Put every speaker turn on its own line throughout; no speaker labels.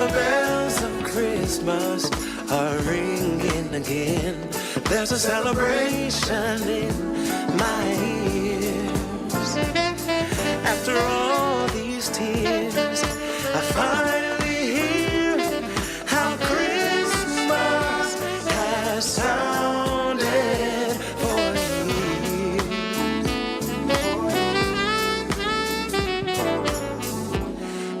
the bells of Christmas are ringing again. There's a celebration in my ears. After all these tears, I finally hear how Christmas has sounded for years.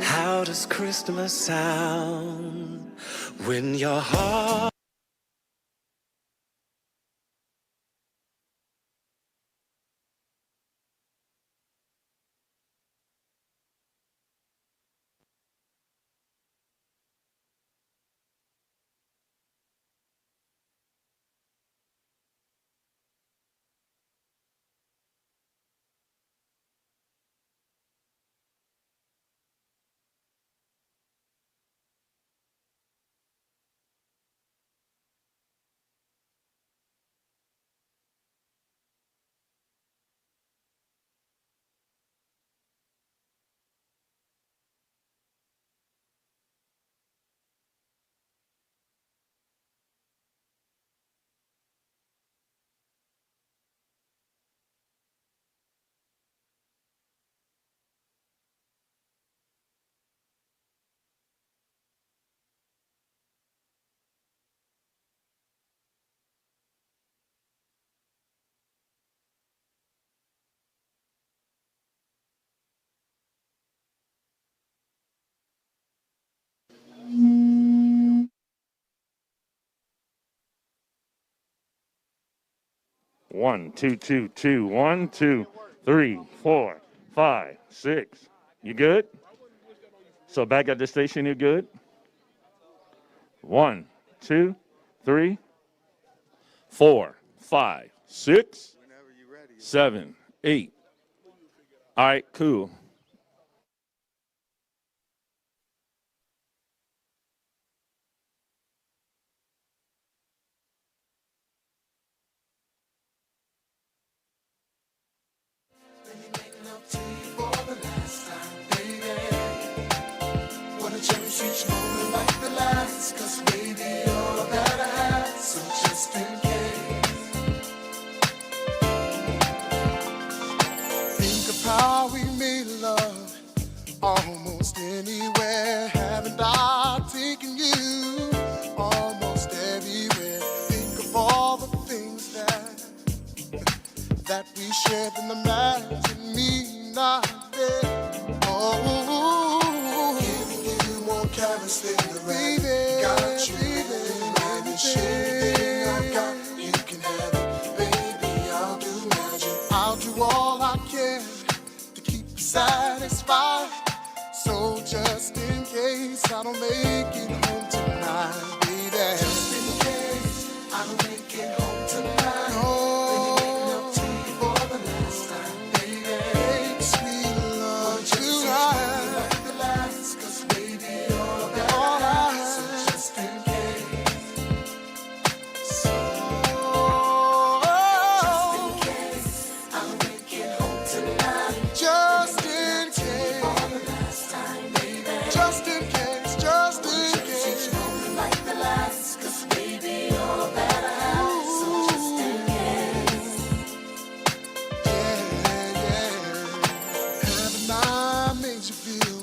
How does Christmas sound when your heart
One, two, two, two, 1, 2, 3, 4, 5, 6. You good? So back at the station, you good? 1, 2, 3, 4, 5, 6, 7, 8. All right, cool.
How we made love almost anywhere. Haven't I taken you almost everywhere? Think of all the things that we shared, and imagine me not there. Oh, giving you more carrots than the baby. Got you, baby, and share everything I got. You can have it, baby. I'll do magic. I'll do all I can to keep you satisfied. So just in case I don't make it home tonight, baby. Just in case I don't make it home tonight. Oh, baby, making up to you for the last time, baby. Make sweet love tonight. Like the last, 'cause baby, you're that all I have. So just in case. So just in case I don't make it home tonight. Just in case. For the last time, baby. Just in case. Just in case. Like the last, 'cause baby, you're that I have. So just in case. Yeah. Haven't I made you feel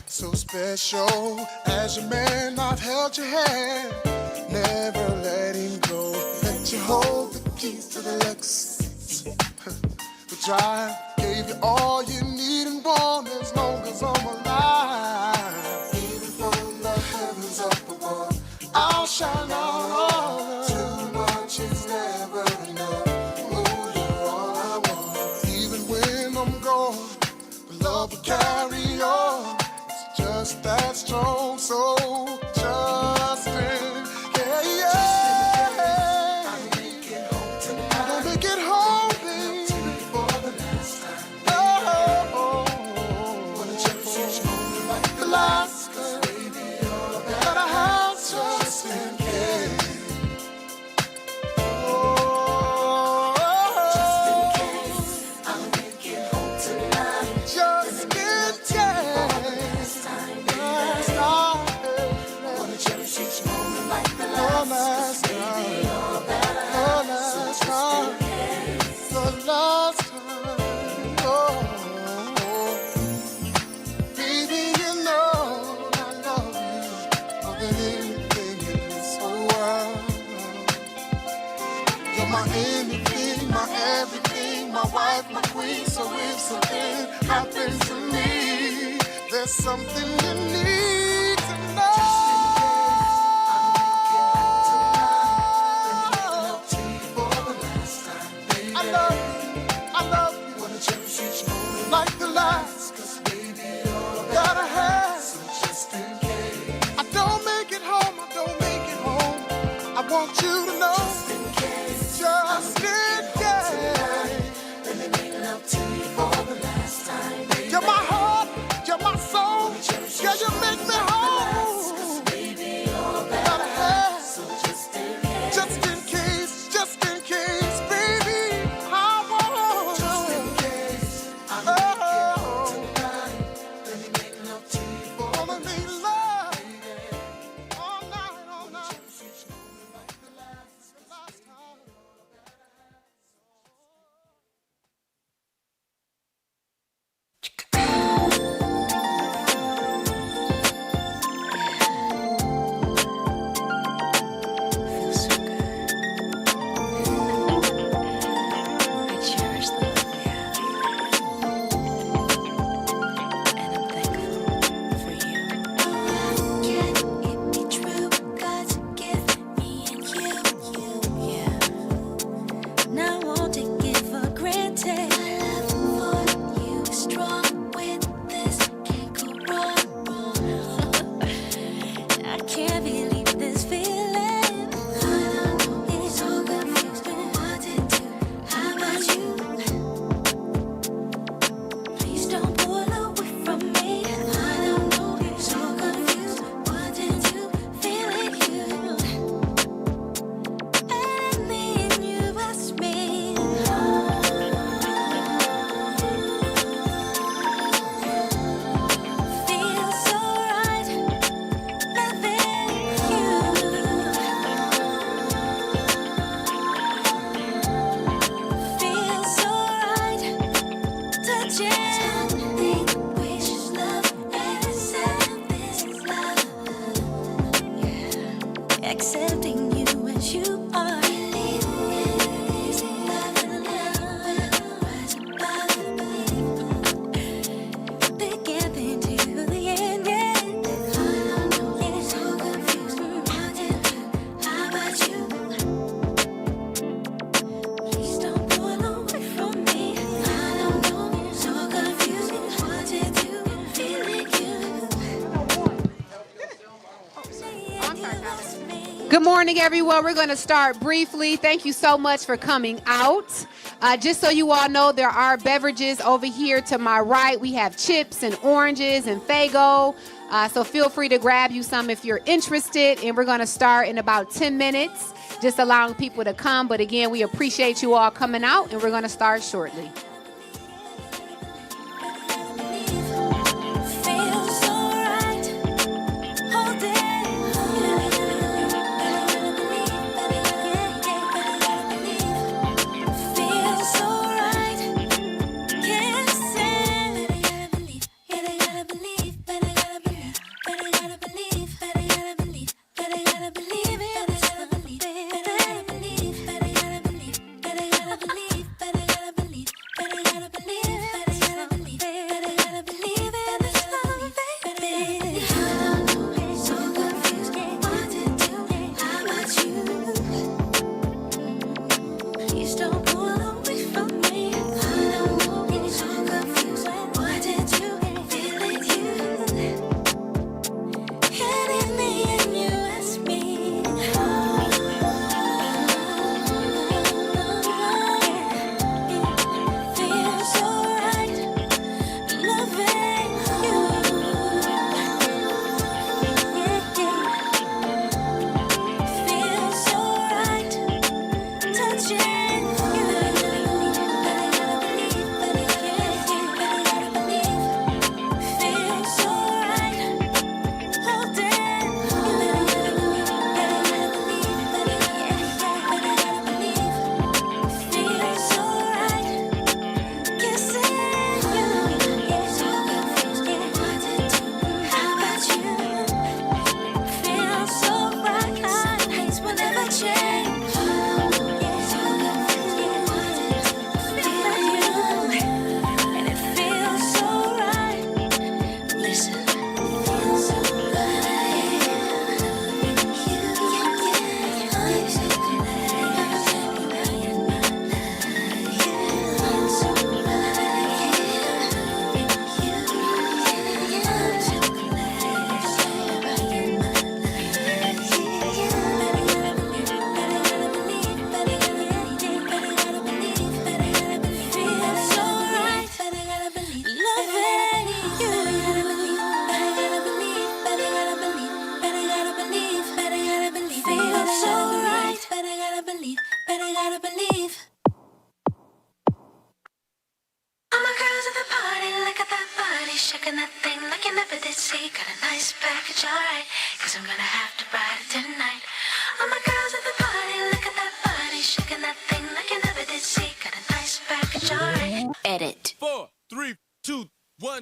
so special? As your man, I've held your hand, never letting go. Let you hold the keys to the Lexus. The drive gave you all you need and want as long as I'm alive. Even from the heavens up above, I'll shine out all. Too much is never enough. Oh, you're all I want. Even when I'm gone, the love will carry on. It's just that strong. So just in case. I don't make it home tonight. I don't make it home, baby. For the last time. Oh, wanna cherish each moment like the last. 'Cause baby, you're that I have just in case. Oh, just in case I don't make it home tonight. Just in case. my everything, my wife, my queen. So if something happens to me, there's something you need to know. I love you, like the last, that I had. So just in case I don't make it home, I want you to know, just in case, let me make love to you for the last time, baby. You're my heart, you're my soul, yeah, you make me whole. Baby, all that I have, so just in case, baby, I want. Just in case, I make it tonight, let me make love to you for the last time, baby. All night, all night.
Feels so good. I cherish the love we have, and I'm thankful for you. Can it be true? God's gift me and you, yeah. Now I won't take it for granted. My love for you is strong. With this, can't go wrong. I can't believe this feeling. It's so confused on what to do. How about you? Please don't pull away from me. I don't know. So confused what to do. Feeling you. And then you ask me. Feels so right. Loving you. Feels so right. Touching. Something which is love. Accept this love. Yeah. Accepting you as you are. This love and rise above. Together into the end, yeah. It's so confused. What to do? How about you? Please don't pull away from me. I don't know. So confused. What to do? Feeling you.
Good morning, everyone. We're going to start briefly. Thank you so much for coming out. Just so you all know, there are beverages over here to my right. We have chips and oranges and Faygo. So feel free to grab you some if you're interested. And we're going to start in about 10 minutes, just allowing people to come. But again, we appreciate you all coming out, and we're going to start shortly.
Feels so right. Hold it. Feels so right. Kissing. Better gotta believe. Better gotta believe. Better gotta believe. Better gotta believe. Better gotta believe. Better gotta believe. Better gotta believe. Better gotta believe. Better gotta believe. Better gotta believe. Better you never did see. Got a nice package, alright. Cause I'm gonna have to ride it tonight. All my girls at the party, look at that body. Shaking that thing like you never did see. Got a nice package, alright. Edit.
4, 3, 2, 1.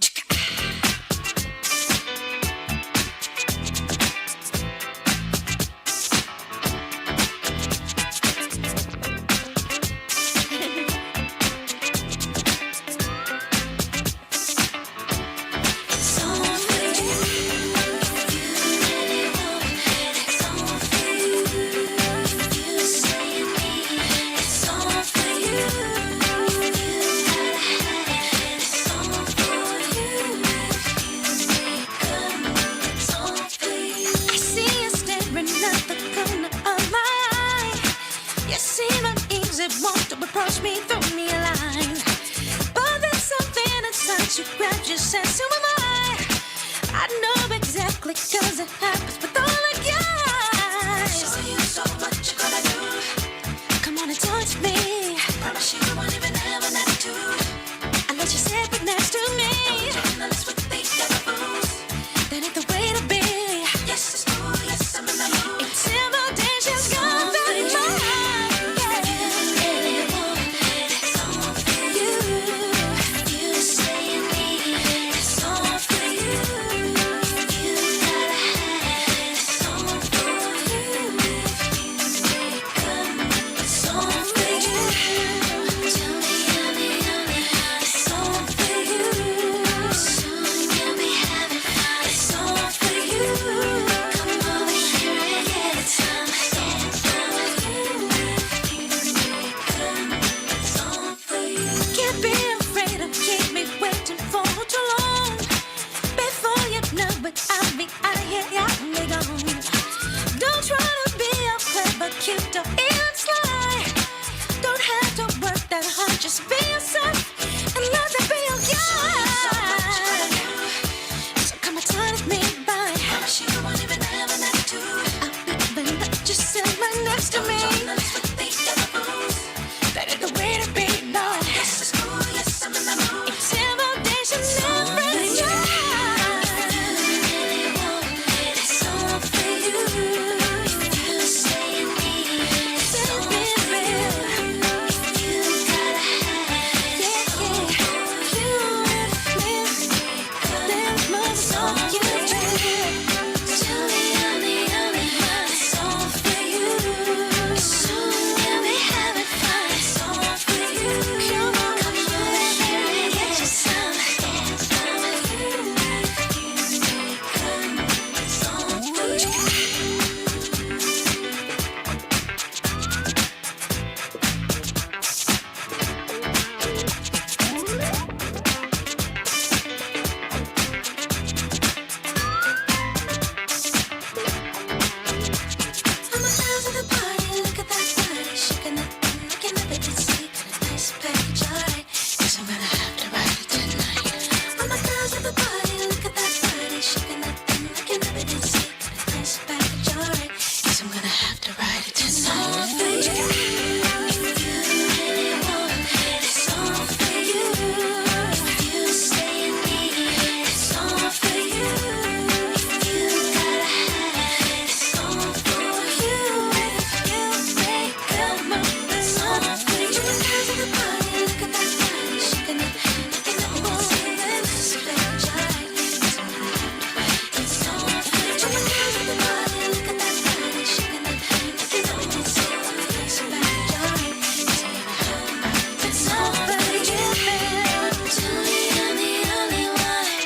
I see you staring at the corner of my eye. You seem uneasy, want to approach me, throw me a line. But there's something inside you, grabs your sense, who am I know exactly, cause it happens with all the guys. Show you so much you gotta do. Come on and touch me. Promise you won't even have an attitude. I let you sit right next to me. Journalists with the devils. That ain't the way to be. Yes, it's cool, yes, I'm in the mood. Intimidation's gone very far. It's all for you. You say you need it. It's all for you. You gotta have it. It's all for you. It's all for you. Tell me, honey, it's all for you. Soon you'll be having fun. It's all for you. Come over here and get some. It's all for you. Can't be afraid to keep me waiting for too long. Before you know it, I'll be out of here, I'll be gone. Don't try to be a clever, cute, or even sly. Don't have to work that hard, just be yourself and let it be your guy. So come and turn me by. Promise you won't even have an attitude. I'll even let you sit right next to me. That ain't the way to be, no. Yes, it's cool, yes, I'm in the mood. Intimidation never is. It's all for you. You say you need it. It's all for you. You gotta have it. Yeah, yeah. You and me. There's more song you do. Tell me, honey, it's all for you. Soon you'll be having fun. It's all for you. Come over here and get you some. It's all for you. It's all for you. All my girls at the party, look at that body, shaking that thing like you never did see. Got a nice package, alright. Guess I'm gonna have to ride it tonight. All my girls at the party, look at that body, shaking that thing like you never did see. Got a nice package, alright. Guess I'm gonna have to ride it tonight. It's all for you. If you really want it, it's all for you. You say you need it, it's all for you. You gotta have it, it's all for you. You make a move, it's all for you. All my girls at the party, look at that body, shaking it like you never did see. It's package, alright. It's all for you. All my girls at the party, look at that body, shaking it like you never did see. It's package, alright. It's all for you, babe. Tell me I'm the only one.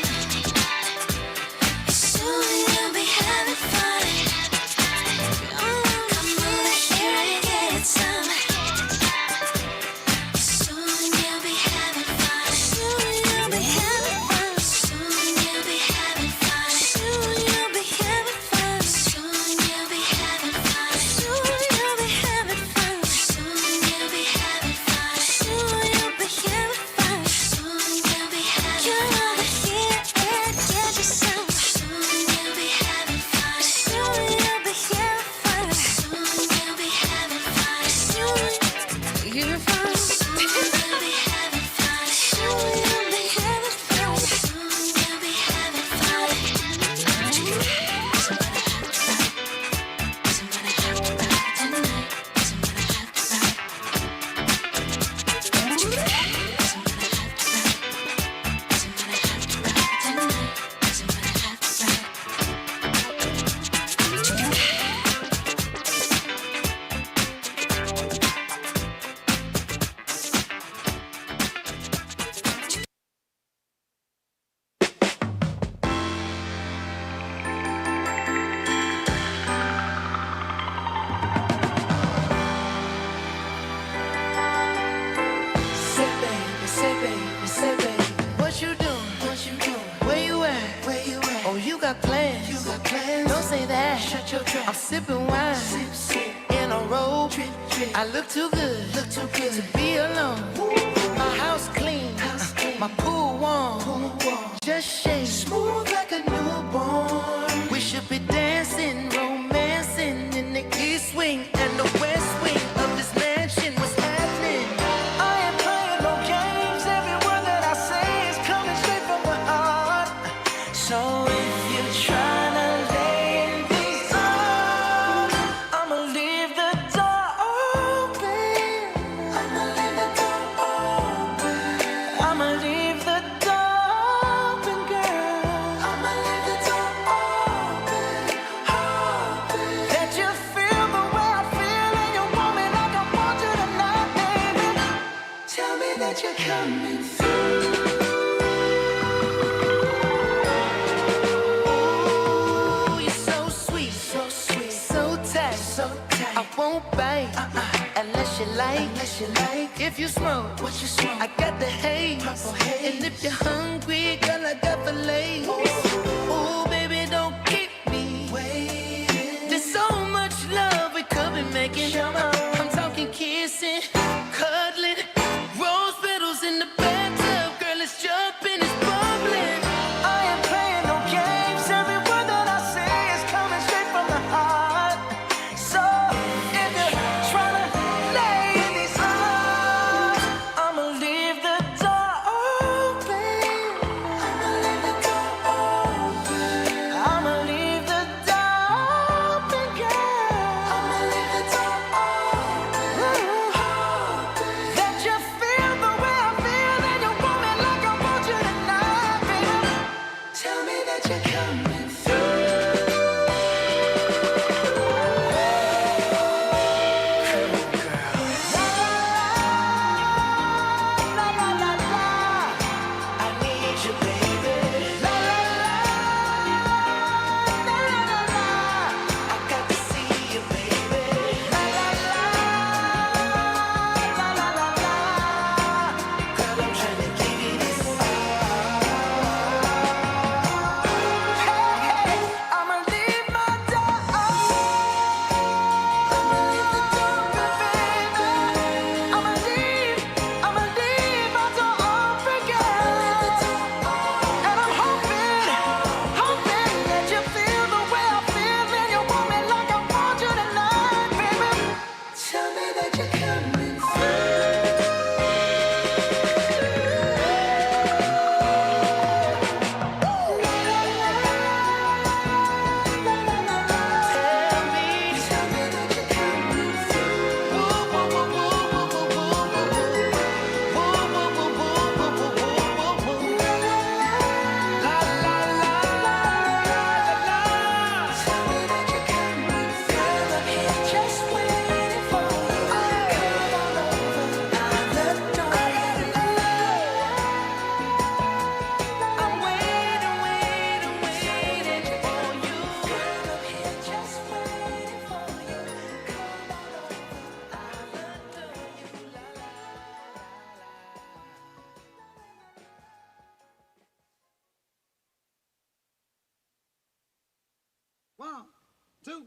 Soon you'll be having fun. Come over here and get some. Soon you'll be having fun. Soon you'll be having fun. Soon you'll be having fun. Soon you'll be having fun. Soon you'll be having fun. Soon you'll be having fun. Soon you'll be having fun. Soon you'll be having fun. Soon you'll be having fun. Come over here and get you some. Soon you'll be having fun. Soon you'll be having fun. Soon you'll be having fun. Soon you're fun. Soon you'll be having fun. Soon you'll be having fun. Soon you'll be having fun.
I'm sipping wine in a robe. I look too good to be alone. My house clean, my pool warm. Just shake smooth like a newborn. We should be dancing, romancing in the east wing and the west wing of this mansion. What's happening? I ain't playing no games. Every word that I say is coming straight from the heart. So if you're trying to lay in these arms, I'ma leave the door open. I'ma leave the door open. I'ma leave the door open, girl. I'ma leave the door open, open. Let you feel the way I feel, and you want me like I want you tonight, baby. Tell me that you're coming through. Ooh, you're so sweet, so tight, I won't bite unless you like. If you smoke, I got the haze. And if you're hungry, girl, I got the lace. Ooh, baby, don't keep me waiting. There's so much love we could be making. I'm talking kissing, cuddling, rose petals in the bathtub. Girl, it's jumping, it's bubbling. I ain't playing no games. Every word that I say is coming straight from the heart. So if you're trying to lay in these arms, I'ma leave the door open. I'ma leave the door open. I'ma leave the door open, girl. I'ma leave the door open. Let you feel the way I feel, and you want me like I want you tonight, baby. Tell me that you're coming through. La la la la, I need you, baby. La la la, la la la la, I got to see you, baby. La la la, la la la la, girl, I'm trying to give you this. Hey, I'ma leave my door open. I'ma leave the door open, baby. I'ma leave my door open, girl. And I'm hoping that you feel the way I feel, and you want me like I want you tonight, baby. Tell me that you're coming Tell me that you're coming through. La la la la la. Tell me that you're coming through. I'm here just waiting for you. Come on over, I'm the door. I'm waiting for you. I'm here just waiting for you. Come on over, I'm the door.
One, two.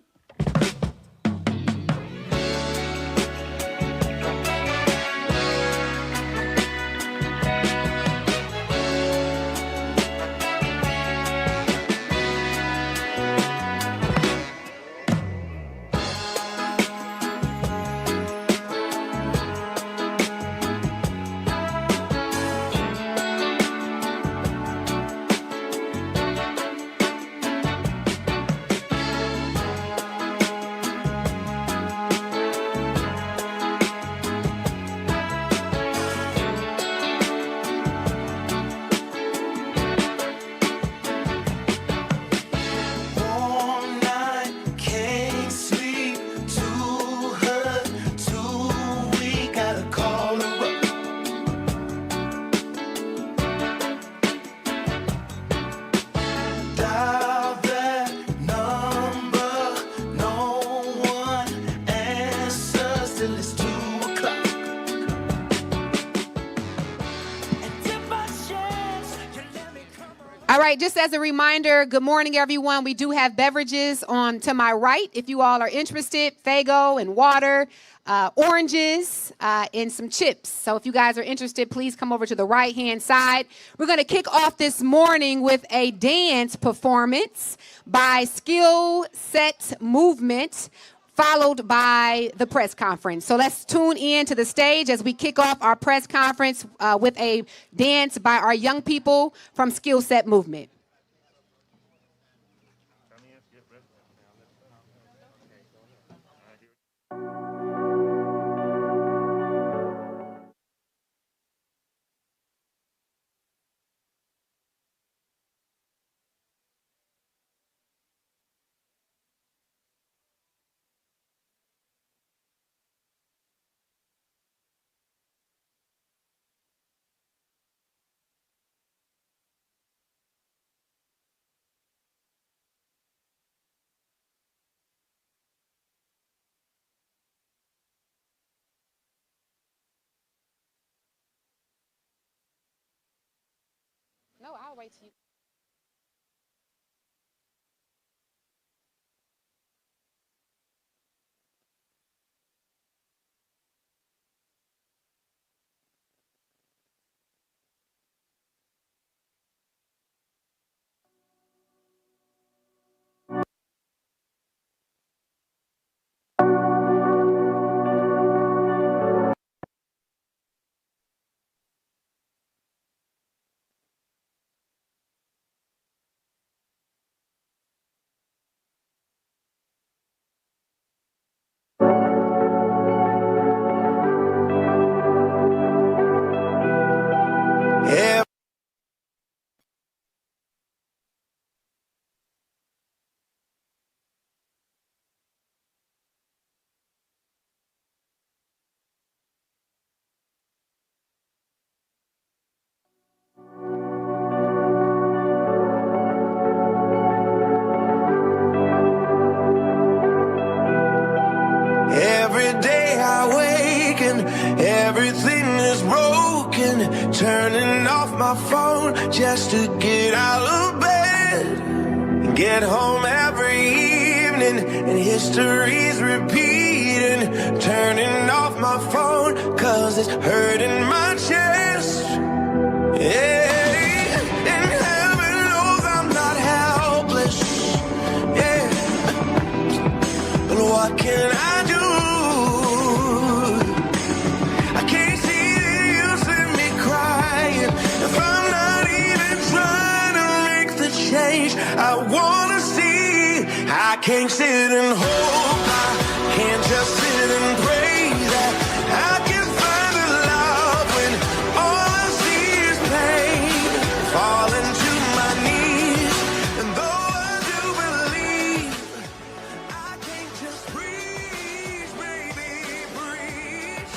All right, just as a reminder, good morning, everyone. We do have beverages on to my right. If you all are interested, Fago and water, oranges, and some chips. So if you guys are interested, please come over to the right-hand side. We're going to kick off this morning with a dance performance by Skill Set Movement, followed by the press conference. So let's tune in to the stage as we kick off our press conference with a dance by our young people from Skill Set Movement. No, I'll wait till you.
Every day I wake and everything is broken. Turning off my phone just to get out of bed. Get home every evening and history's repeating. Turning off my phone cause it's hurting my chest. Yeah, and heaven knows I'm not helpless. Yeah, but what can I do? I can't see the use in me crying if I'm not even trying to make the change I wanna see. I can't sit and hope, I can't just sit and pray that I can find a love when all I see is pain. Falling to my knees, and though I do believe I can't just breathe, baby, breathe.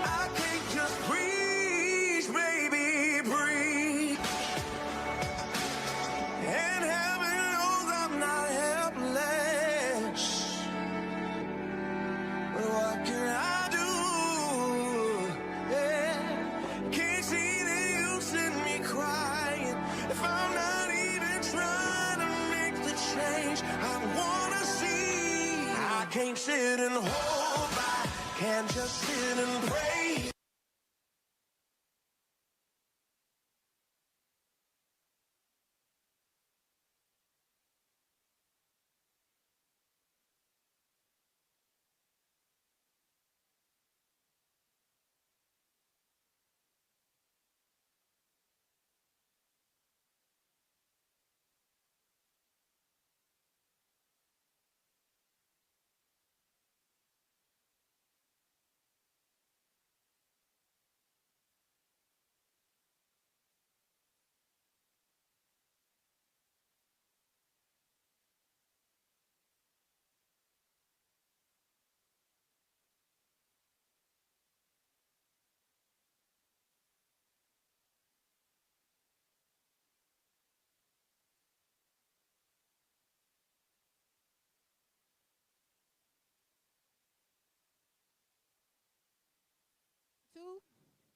I can't just breathe, baby, breathe. And heaven knows I'm not helpless. But what can I do? Yeah. Can't see the use in me crying if I'm not even trying to make the change I wanna see. I can't sit and hope, I can't just sit and pray.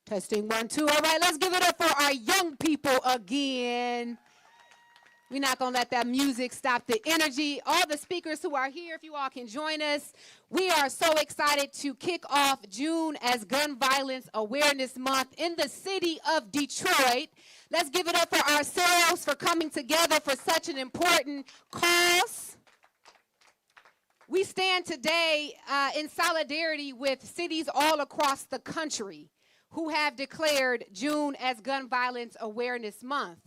Testing 1, 2. All right, let's give it up for our young people again. We're not going to let that music stop the energy. All the speakers who are here, if you all can join us. We are so excited to kick off June as Gun Violence Awareness Month in the city of Detroit. Let's give it up for ourselves for coming together for such an important cause. We stand today in solidarity with cities all across the country who have declared June as Gun Violence Awareness Month.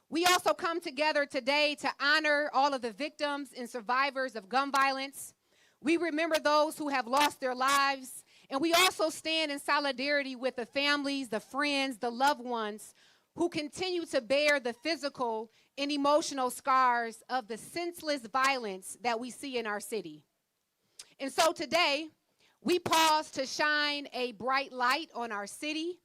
We also come together today to honor all of the victims and survivors of gun violence. We remember those who have lost their lives, and we also stand in solidarity with the families, the friends, the loved ones who continue to bear the physical and emotional scars of the senseless violence that we see in our city. And so today, we pause to shine a bright light on our city.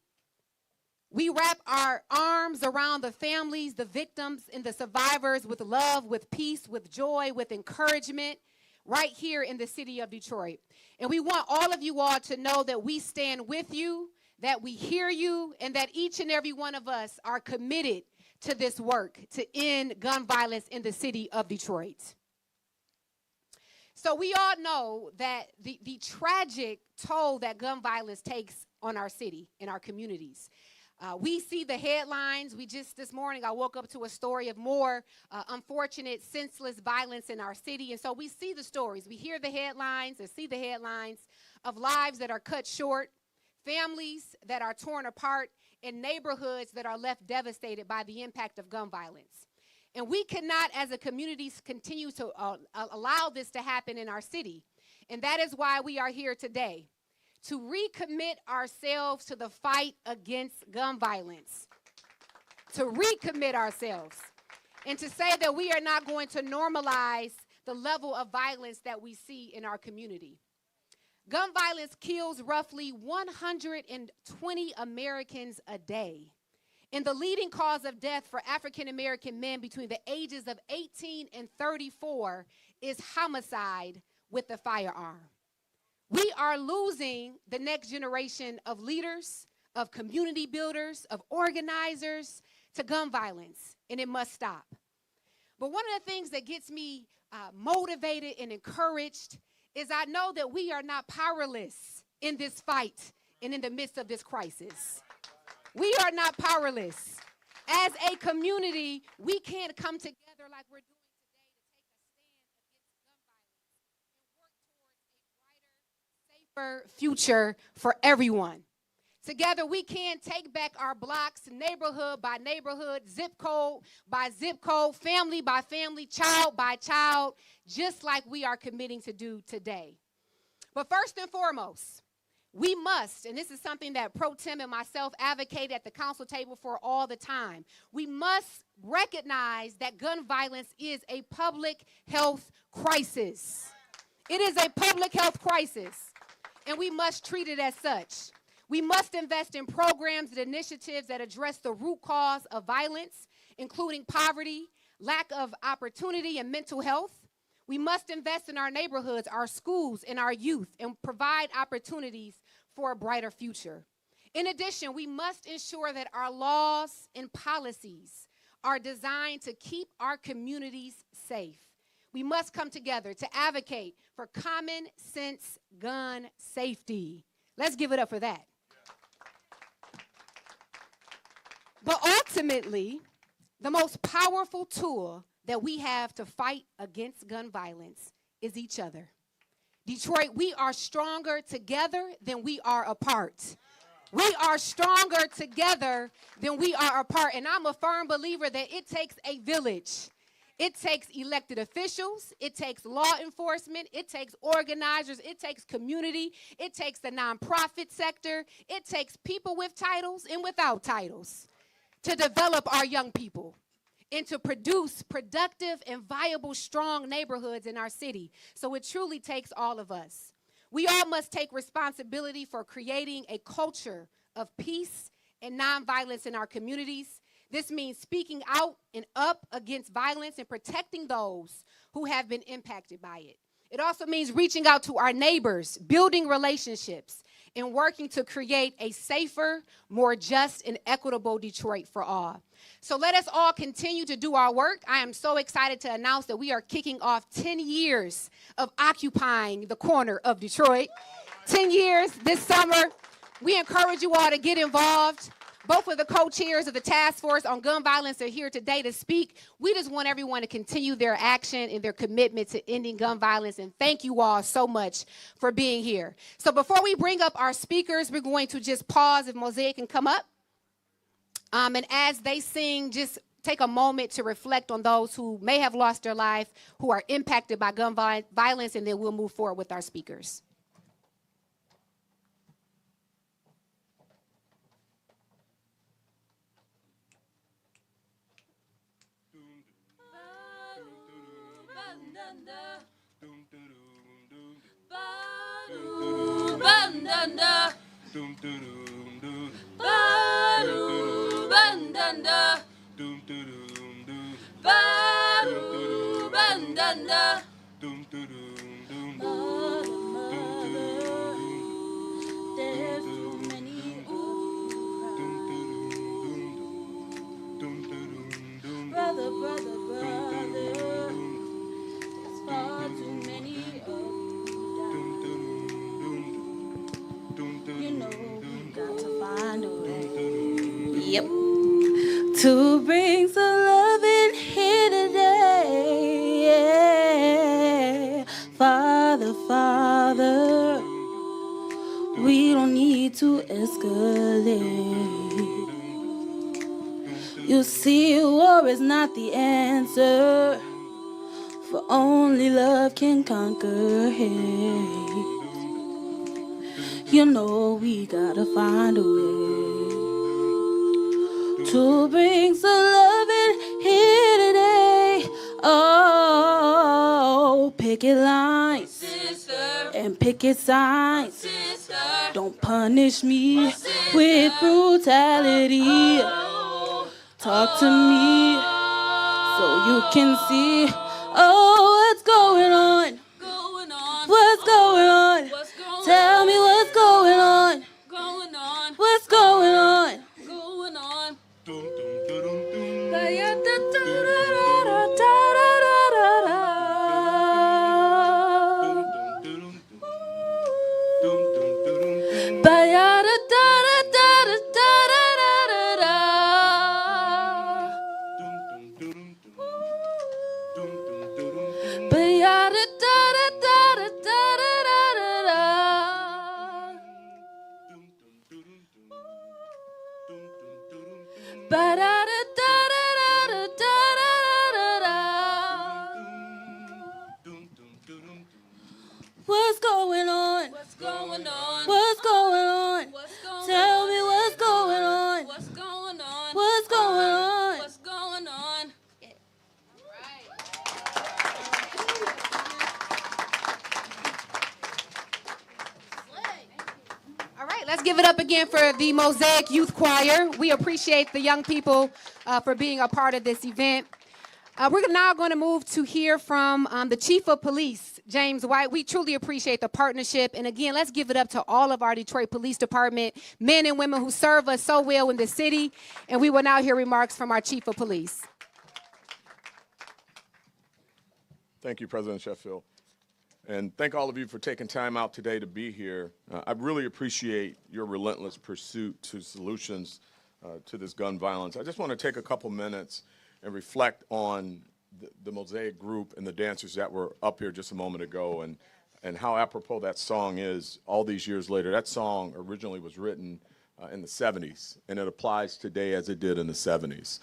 We wrap our arms around the families, the victims, and the survivors with love, with peace, with joy, with encouragement right here in the city of Detroit. And we want all of you all to know that we stand with you, that we hear you, and that each and every one of us are committed to this work to end gun violence in the city of Detroit. So we all know that the tragic toll that gun violence takes on our city and our communities. We see the headlines. This morning, I woke up to a story of more unfortunate, senseless violence in our city. And so we see the stories. We hear the headlines and see the headlines of lives that are cut short, families that are torn apart, and neighborhoods that are left devastated by the impact of gun violence. And we cannot, as a community, continue to allow this to happen in our city. And that is why we are here today, to recommit ourselves to the fight against gun violence, to recommit ourselves, and to say that we are not going to normalize the level of violence that we see in our community. Gun violence kills roughly 120 Americans a day. And the leading cause of death for African-American men between the ages of 18 and 34 is homicide with a firearm. We are losing the next generation of leaders, of community builders, of organizers to gun violence, and it must stop. But one of the things that gets me motivated and encouraged is I know that we are not powerless in this fight and in the midst of this crisis. We are not powerless. As a community, we can't come together like we're doing today to take a stand against gun violence and work towards a brighter, safer future for everyone. Together, we can take back our blocks, neighborhood by neighborhood, zip code by zip code, family by family, child by child, just like we are committing to do today. But first and foremost, we must, and this is something that Pro Tem and myself advocate at the council table for all the time, we must recognize that gun violence is a public health crisis. It is a public health crisis, and we must treat it as such. We must invest in programs and initiatives that address the root cause of violence, including poverty, lack of opportunity, and mental health. We must invest in our neighborhoods, our schools, and our youth, and provide opportunities for a brighter future. In addition, we must ensure that our laws and policies are designed to keep our communities safe. We must come together to advocate for common sense gun safety. Let's give it up for that. But ultimately, the most powerful tool that we have to fight against gun violence is each other. Detroit, we are stronger together than we are apart. We are stronger together than we are apart. And I'm a firm believer that it takes a village. It takes elected officials. It takes law enforcement. It takes organizers. It takes community. It takes the nonprofit sector. It takes people with titles and without titles to develop our young people and to produce productive and viable, strong neighborhoods in our city. So it truly takes all of us. We all must take responsibility for creating a culture of peace and nonviolence in our communities. This means speaking out and up against violence and protecting those who have been impacted by it. It also means reaching out to our neighbors, building relationships, in working to create a safer, more just, and equitable Detroit for all. So let us all continue to do our work. I am so excited to announce that we are kicking off 10 years of occupying the corner of Detroit. 10 years this summer. We encourage you all to get involved. Both of the co-chairs of the task force on gun violence are here today to speak. We just want everyone to continue their action and their commitment to ending gun violence. And thank you all so much for being here. So before we bring up our speakers, we're going to just pause if Mosaic can come up. And as they sing, just take a moment to reflect on those who may have lost their life, who are impacted by gun violence, and then we'll move forward with our speakers.
Brother, brother, brother, there's far too many of you. You know we got to find a way. Yep. To bring some love in here today. Yeah. Father, Father, we don't need to escalate. You see, war is not the answer, for only love can conquer hate. You know we gotta find a way to bring some love in here today. Oh, picket lines, sister, and picket signs. Sister, don't punish me with brutality. Talk to me so you can see, oh, what's going on? What's going on? Tell me what's going on? What's going on? What's going on? What's going on? What's going on? Tell me what's going on? What's going on? What's going on? What's going on?
All right, let's give it up again for the Mosaic Youth Choir. We appreciate the young people for being a part of this event. We're now going to move to hear from the Chief of Police, James White. We truly appreciate the partnership. And again, let's give it up to all of our Detroit Police Department, men and women who serve us so well in the city. And we will now hear remarks from our Chief of Police.
Thank you, President Sheffield. And thank all of you for taking time out today to be here. I really appreciate your relentless pursuit to solutions to this gun violence. I just want to take a couple minutes and reflect on the Mosaic group and the dancers that were up here just a moment ago, and how apropos that song is all these years later. That song originally was written in the 70s, and it applies today as it did in the 70s.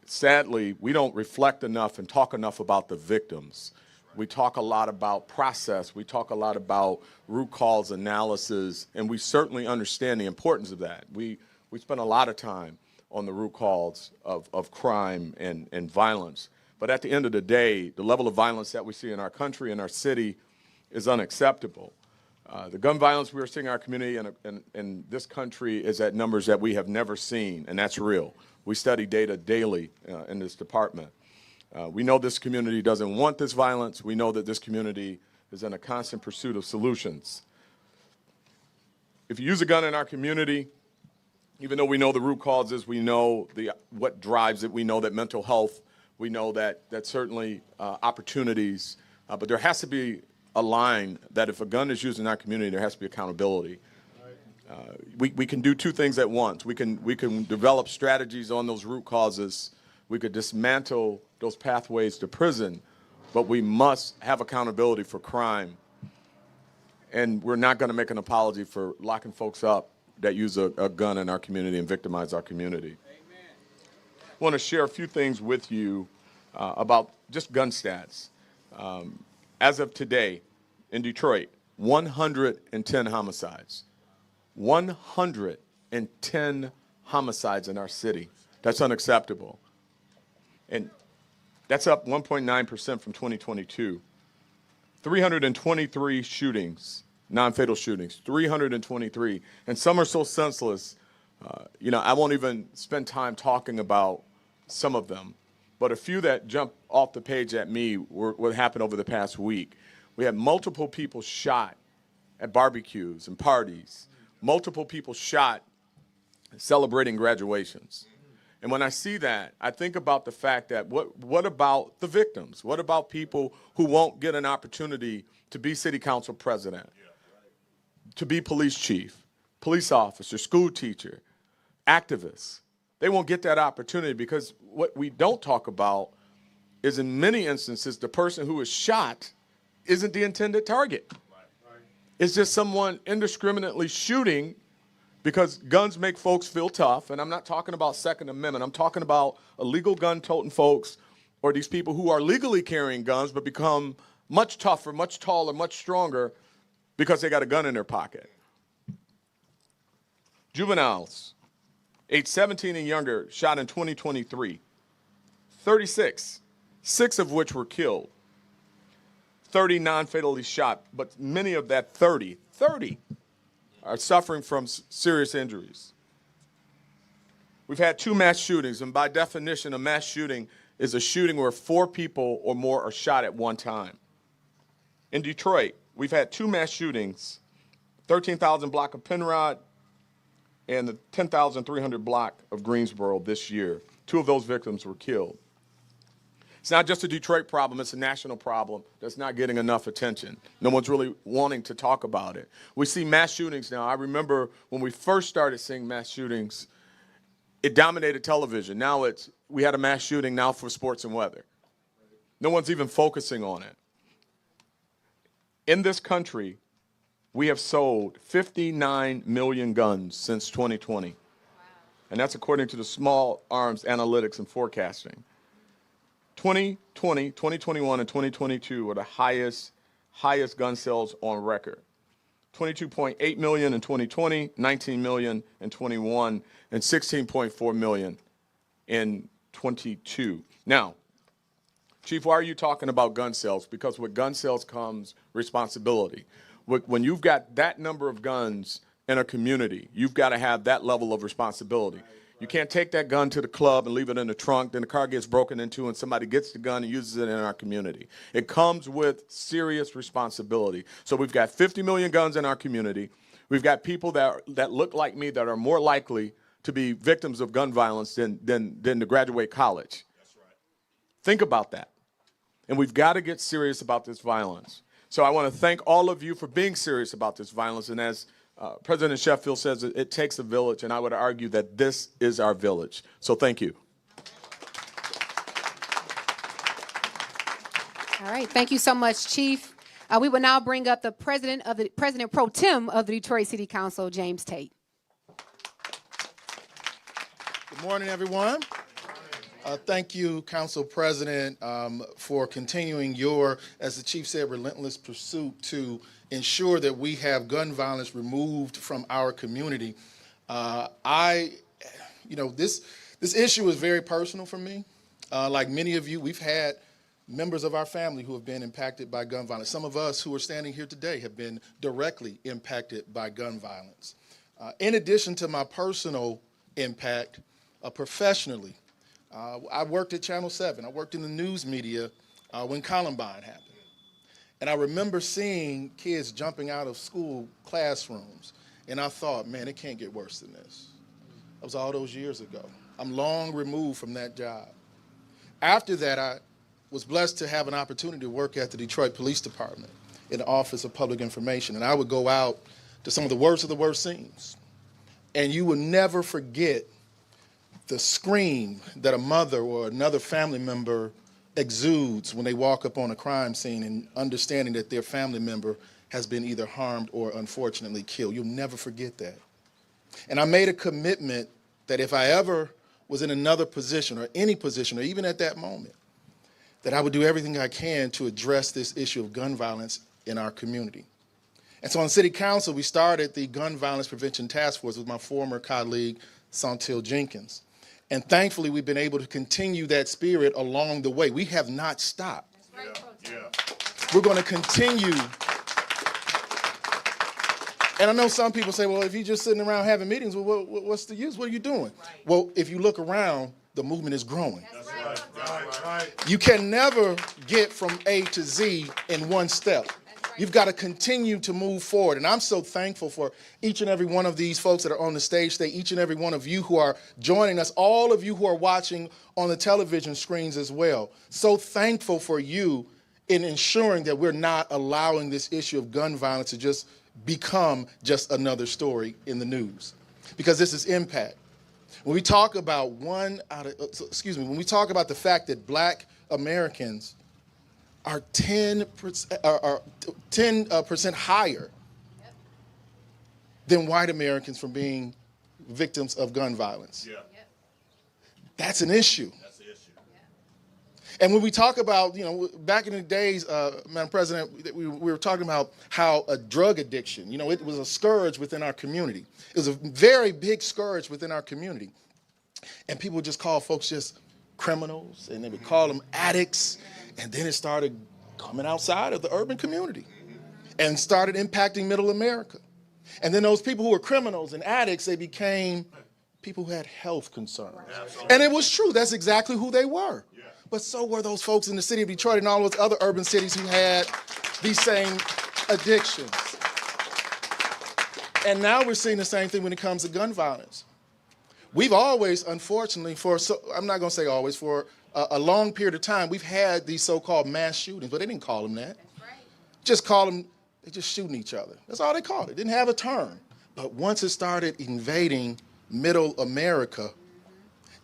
Sadly, we don't reflect enough and talk enough about the victims. We talk a lot about process. We talk a lot about root cause analysis, and we certainly understand the importance of that. We spend a lot of time on the root cause of crime and violence. But at the end of the day, the level of violence that we see in our country and our city is unacceptable. The gun violence we are seeing in our community and in this country is at numbers that we have never seen, and that's real. We study data daily in this department. We know this community doesn't want this violence. We know that this community is in a constant pursuit of solutions. if you use a gun in our community, even though we know the root causes, we know what drives it, we know that mental health, we know that certainly opportunities, but there has to be a line that if a gun is used in our community, there has to be accountability. We can do two things at once. We can develop strategies on those root causes. We could dismantle those pathways to prison, but we must have accountability for crime. And we're not going to make an apology for locking folks up that use a gun in our community and victimize our community. Amen. I want to share a few things with you about just gun stats. As of today, in Detroit, 110 homicides. 110 homicides in our city. That's unacceptable. And that's up 1.9% from 2022. 323 shootings, non-fatal shootings, 323. And some are so senseless, I won't even spend time talking about some of them. But a few that jump off the page at me were what happened over the past week. We had multiple people shot at barbecues and parties. Multiple people shot celebrating graduations. And when I see that, I think about the fact that what about the victims? What about people who won't get an opportunity to be city council president, to be police chief, police officer, school teacher, activists? They won't get that opportunity because what we don't talk about is in many instances the person who is shot isn't the intended target. It's just someone indiscriminately shooting because guns make folks feel tough. And I'm not talking about Second Amendment. I'm talking about illegal gun-toting folks or these people who are legally carrying guns but become much tougher, much taller, much stronger because they got a gun in their pocket. Juveniles, age 17 and younger, shot in 2023. 36, 6 of which were killed. 30 non-fatally shot, but many of that 30 are suffering from serious injuries. We've had 2 mass shootings, and by definition, a mass shooting is a shooting where 4 people or more are shot at one time. In Detroit, we've had 2 mass shootings, 13,000 block of Penrod and the 10,300 block of Greensboro this year. 2 of those victims were killed. It's not just a Detroit problem, it's a national problem that's not getting enough attention. No one's really wanting to talk about it. We see mass shootings now. I remember when we first started seeing mass shootings, it dominated television. Now we had a mass shooting now for sports and weather. No one's even focusing on it. In this country, we have sold 59 million guns since 2020. Wow. And that's according to the Small Arms Analytics and Forecasting. 2020, 2021, and 2022 were the highest gun sales on record. 22.8 million in 2020, 19 million in 21, and 16.4 million in 22. Now, Chief, why are you talking about gun sales? Because with gun sales comes responsibility. When you've got that number of guns in a community, you've got to have that level of responsibility. You can't take that gun to the club and leave it in the trunk, then the car gets broken into and somebody gets the gun and uses it in our community. It comes with serious responsibility. So we've got 50 million guns in our community. We've got people that look like me that are more likely to be victims of gun violence than to graduate college. That's right. Think about that. And we've got to get serious about this violence. So I want to thank all of you for being serious about this violence. And as President Sheffield says, it takes a village, and I would argue that this is our village. So thank you.
All right, thank you so much, Chief. We will now bring up the President Pro Tem of the Detroit City Council, James Tate.
Good morning, everyone. Thank you, Council President, for continuing your, as the Chief said, relentless pursuit to ensure that we have gun violence removed from our community. This issue is very personal for me. Like many of you, we've had members of our family who have been impacted by gun violence. Some of us who are standing here today have been directly impacted by gun violence. In addition to my personal impact, professionally, I worked at Channel 7. I worked in the news media when Columbine happened. And I remember seeing kids jumping out of school classrooms And I thought, man, it can't get worse than this. That was all those years ago. I'm long removed from that job. After that, I was blessed to have an opportunity to work at the Detroit Police Department in the Office of Public Information. And I would go out to some of the worst scenes. And you will never forget the scream that a mother or another family member exudes when they walk up on a crime scene and understanding that their family member has been either harmed or unfortunately killed. You'll never forget that. And I made a commitment that if I ever was in another position or any position, or even at that moment, that I would do everything I can to address this issue of gun violence in our community. And so on City Council, we started the Gun Violence Prevention Task Force with my former colleague, Santil Jenkins. And thankfully, we've been able to continue that spirit along the way. We have not stopped.
That's right,
We're going to continue. And I know some people say, well, if you're just sitting around having meetings, well, what's the use? What are you doing? Right. Well, if you look around, the movement is growing.
That's right.
You can never get from A to Z in one step. You've got to continue to move forward. And I'm so thankful for each and every one of these folks that are on the stage today, each and every one of you who are joining us, all of you who are watching on the television screens as well. So thankful for you in ensuring that we're not allowing this issue of gun violence to just become just another story in the news, because this is impact. When we talk about when we talk about the fact that Black Americans are 10% higher than white Americans from being victims of gun violence.
Yeah.
That's an issue.
That's the issue.
And when we talk about, back in the days, Madam President, we were talking about how a drug addiction, it was a scourge within our community. It was a very big scourge within our community. And people would just call folks just criminals, and they would call them addicts. And then it started coming outside of the urban community and started impacting middle America. And then those people who were criminals and addicts, they became people who had health concerns. Absolutely. And it was true. That's exactly who they were. Yeah. But so were those folks in the city of Detroit and all those other urban cities who had these same addictions. And now we're seeing the same thing when it comes to gun violence. We've always, unfortunately, I'm not going to say always, for a long period of time, we've had these so-called mass shootings, but they didn't call them that. That's right. Just call them, they just shooting each other. That's all they called it. Didn't have a term. But once it started invading middle America,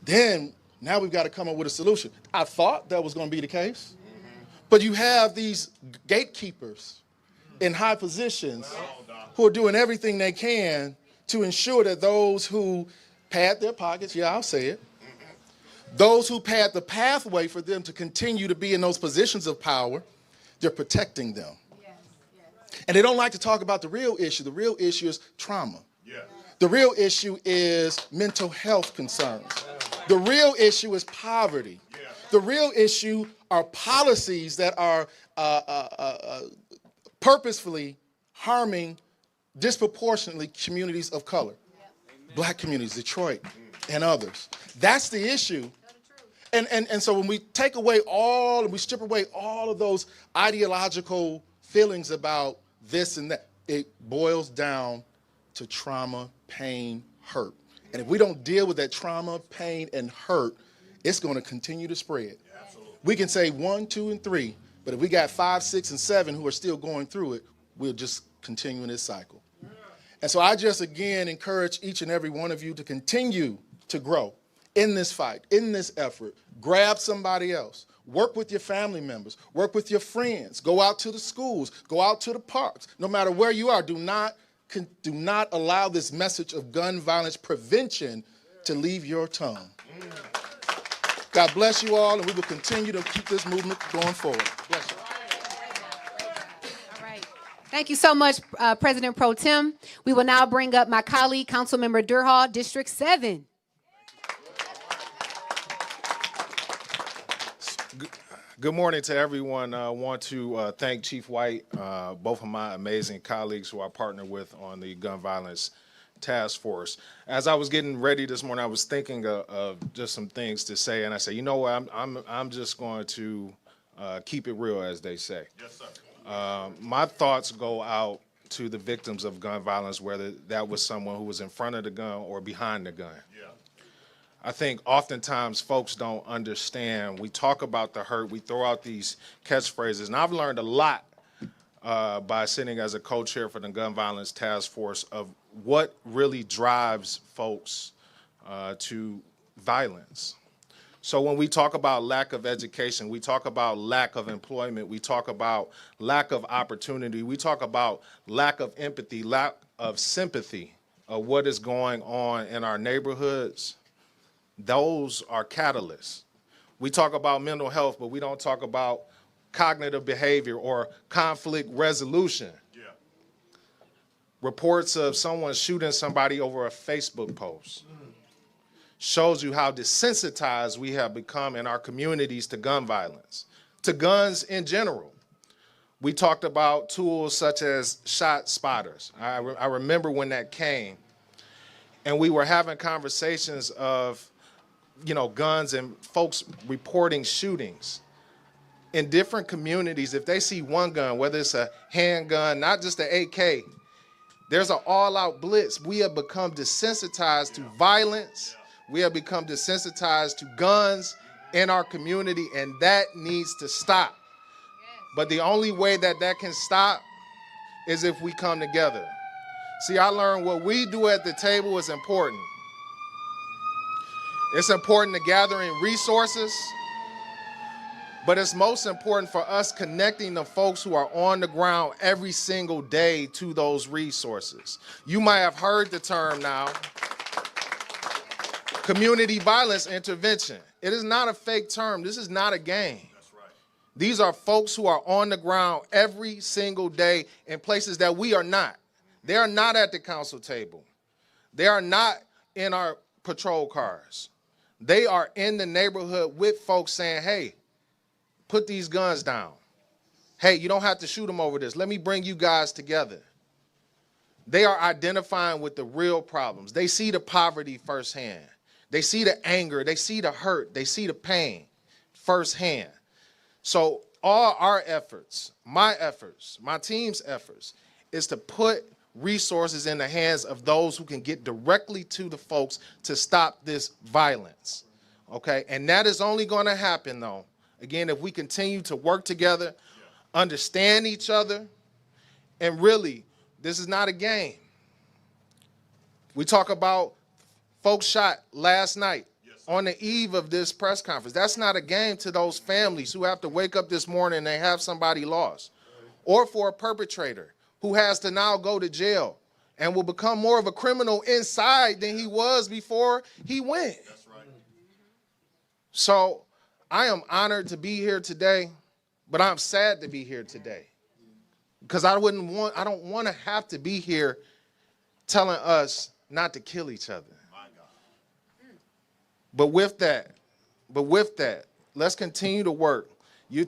then now we've got to come up with a solution. I thought that was going to be the case. But you have these gatekeepers in high positions who are doing everything they can to ensure that those who pad their pockets, yeah, I'll say it, those who pad the pathway for them to continue to be in those positions of power, they're protecting them. Yes, yes. And they don't like to talk about the real issue. The real issue is trauma. Yeah. The real issue is mental health concerns. The real issue is poverty. Yeah. The real issue are policies that are purposefully harming disproportionately communities of color. Black communities, Detroit, and others. That's the issue. And so when we take away we strip away all of those ideological feelings about this and that, it boils down to trauma, pain, hurt. And if we don't deal with that trauma, pain, and hurt, it's going to continue to spread. Absolutely. We can say 1, 2, and 3, but if we got 5, 6, and 7 who are still going through it, we'll just continue in this cycle. And so I just, again, encourage each and every one of you to continue to grow in this fight, in this effort. Grab somebody else. Work with your family members. Work with your friends. Go out to the schools. Go out to the parks. No matter where you are, do not allow this message of gun violence prevention to leave your tongue. God bless you all, and we will continue to keep this movement going forward. Bless you.
Thank you so much, President Pro Tem. We will now bring up my colleague, Councilmember Durhal, District 7.
Good morning to everyone. I want to thank Chief White, both of my amazing colleagues who I partner with on the Gun Violence Task Force. As I was getting ready this morning, I was thinking of just some things to say, and I said, you know what, I'm just going to keep it real, as they say. Yes, sir. My thoughts go out to the victims of gun violence, whether that was someone who was in front of the gun or behind the gun. Yeah. I think oftentimes folks don't understand. We talk about the hurt, we throw out these catchphrases, and I've learned a lot by sitting as a co-chair for the Gun Violence Task Force of what really drives folks to violence. So when we talk about lack of education, we talk about lack of employment, we talk about lack of opportunity, we talk about lack of empathy, lack of sympathy of what is going on in our neighborhoods, those are catalysts. We talk about mental health, but we don't talk about cognitive behavior or conflict resolution. Yeah. Reports of someone shooting somebody over a Facebook post shows you how desensitized we have become in our communities to gun violence, to guns in general. We talked about tools such as shot spotters. I remember when that came, and we were having conversations of, guns and folks reporting shootings. In different communities, if they see one gun, whether it's a handgun, not just an AK, there's an all-out blitz. We have become desensitized to violence. We have become desensitized to guns in our community, and that needs to stop. But the only way that can stop is if we come together. See, I learned what we do at the table is important. It's important to gather in resources, but it's most important for us connecting the folks who are on the ground every single day to those resources. You might have heard the term now, community violence intervention. It is not a fake term. This is not a game. That's right. These are folks who are on the ground every single day in places that we are not. They are not at the council table. They are not in our patrol cars. They are in the neighborhood with folks saying, hey, put these guns down. Hey, you don't have to shoot them over this. Let me bring you guys together. They are identifying with the real problems. They see the poverty firsthand. They see the anger. They see the hurt. They see the pain firsthand. So all our efforts, my team's efforts, is to put resources in the hands of those who can get directly to the folks to stop this violence, okay? And that is only going to happen, though, again, if we continue to work together, understand each other, and really, this is not a game. We talk about folks shot last night on the eve of this press conference. That's not a game to those families who have to wake up this morning and they have somebody lost, or for a perpetrator who has to now go to jail and will become more of a criminal inside than he was before he went. That's right. So I am honored to be here today, but I'm sad to be here today because I don't want to have to be here telling us not to kill each other. But with that, let's continue to work.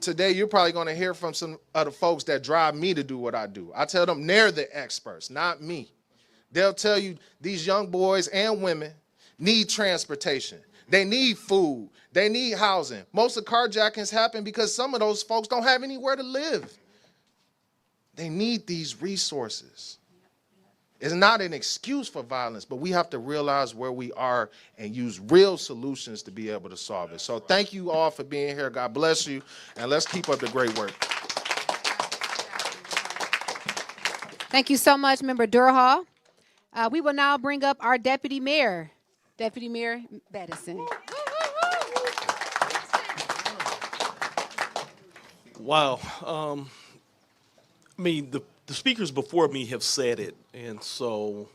Today, you're probably going to hear from some other folks that drive me to do what I do. I tell them they're the experts, not me. They'll tell you these young boys and women need transportation. They need food. They need housing. Most of carjackings happen because some of those folks don't have anywhere to live. They need these resources. It's not an excuse for violence, but we have to realize where we are and use real solutions to be able to solve it. So thank you all for being here. God bless you, and let's keep up the great work.
Thank you so much, Member Durhal. We will now bring up our Deputy Mayor, Deputy Mayor Beddison.
Wow. The speakers before me have said it, and so,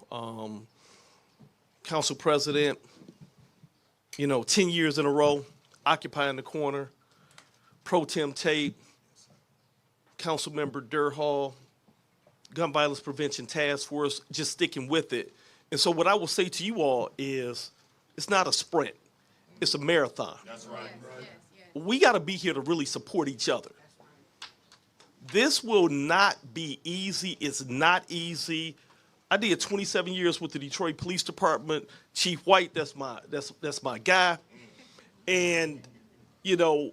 Council President, 10 years in a row, occupying the corner, Pro Tem Tate, Council Member Durhal, Gun Violence Prevention Task Force, just sticking with it. And so what I will say to you all is, it's not a sprint, it's a marathon. That's right. We got to be here to really support each other. This will not be easy. It's not easy. I did 27 years with the Detroit Police Department. Chief White, that's my guy. And, in the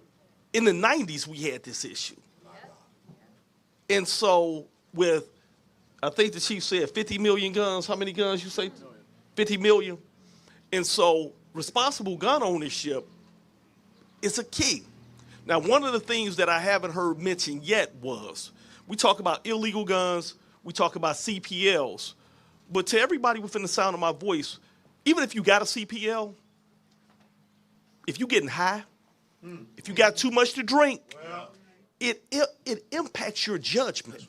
90s, we had this issue. And so with I think the chief said 50 million guns. How many guns you say? 50 million. And so responsible gun ownership is a key. Now, one of the things that I haven't heard mentioned yet was, we talk about illegal guns, we talk about CPLs, but to everybody within the sound of my voice, even if you got a CPL, if you're getting high, if you got too much to drink, it impacts your judgment.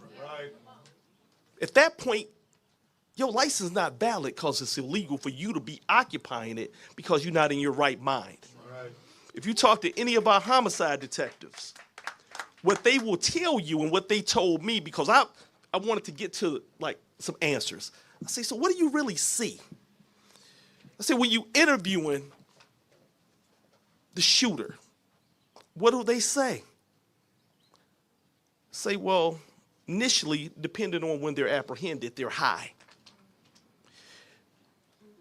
At that point, your license is not valid because it's illegal for you to be occupying it because you're not in your right mind. If you talk to any of our homicide detectives, what they will tell you and what they told me, because I wanted to get to like some answers. I say, so what do you really see? I said, when you interviewing the shooter, what do they say? Say, well, initially, depending on when they're apprehended, they're high.